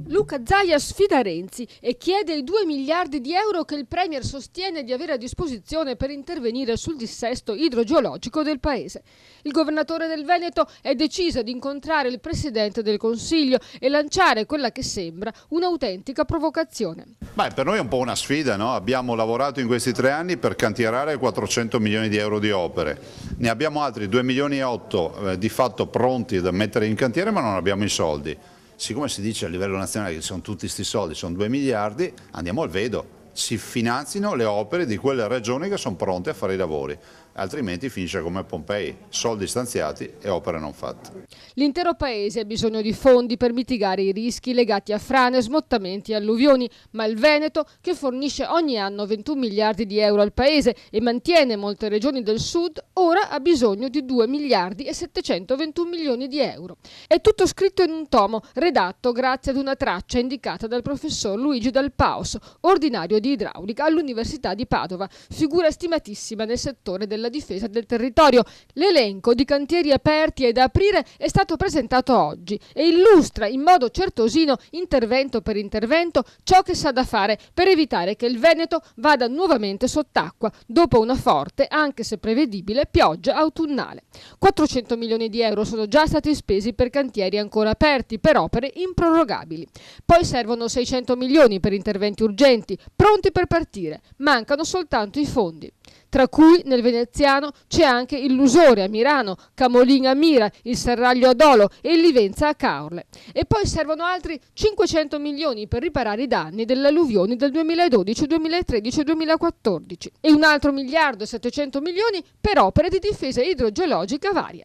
Luca Zaia sfida Renzi e chiede i 2 miliardi di euro che il Premier sostiene di avere a disposizione per intervenire sul dissesto idrogeologico del paese. Il governatore del Veneto è deciso di incontrare il Presidente del Consiglio e lanciare quella che sembra un'autentica provocazione. Per noi è un po' una sfida, no? Abbiamo lavorato in questi 3 anni per cantierare 400 milioni di euro di opere, ne abbiamo altri 2 milioni e 8 di fatto pronti da mettere in cantiere, ma non abbiamo i soldi. Siccome si dice a livello nazionale che sono tutti questi soldi, sono 2 miliardi, andiamo al vedo, si finanzino le opere di quelle regioni che sono pronte a fare i lavori, altrimenti finisce come Pompei, soldi stanziati e opere non fatte. L'intero paese ha bisogno di fondi per mitigare i rischi legati a frane, smottamenti e alluvioni, ma il Veneto, che fornisce ogni anno 21 miliardi di euro al paese e mantiene molte regioni del sud, ora ha bisogno di 2 miliardi e 721 milioni di euro. È tutto scritto in un tomo, redatto grazie ad una traccia indicata dal professor Luigi Dal Paos, ordinario di idraulica all'Università di Padova, figura stimatissima nel settore della difesa del territorio. L'elenco di cantieri aperti e da aprire è stato presentato oggi e illustra in modo certosino, intervento per intervento, ciò che sa da fare per evitare che il Veneto vada nuovamente sott'acqua dopo una forte, anche se prevedibile, pioggia autunnale. 400 milioni di euro sono già stati spesi per cantieri ancora aperti, per opere improrogabili. Poi servono 600 milioni per interventi urgenti, pronti per partire. Mancano soltanto i fondi, tra cui nel veneziano c'è anche il Lusore a Mirano, Camolin a Mira, il Serraglio a Dolo e il Livenza a Caorle. E poi servono altri 500 milioni per riparare i danni delle alluvioni del 2012, 2013 e 2014 e un altro miliardo e 700 milioni per opere di difesa idrogeologica varia.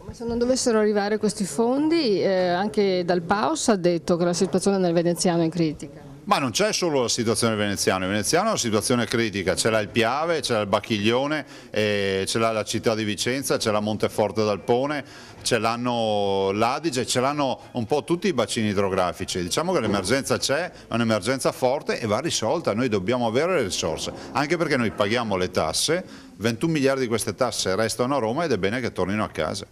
Ma se non dovessero arrivare questi fondi, anche Dal Paos ha detto che la situazione nel veneziano è critica. Ma non c'è solo la situazione veneziana, il veneziano è una situazione critica, c'è il Piave, c'è il Bacchiglione, c'è la città di Vicenza, c'è la Monteforte d'Alpone, ce l'hanno l'Adige, ce l'hanno un po' tutti i bacini idrografici. Diciamo che l'emergenza c'è, è un'emergenza forte e va risolta, noi dobbiamo avere le risorse, anche perché noi paghiamo le tasse, 21 miliardi di queste tasse restano a Roma ed è bene che tornino a casa.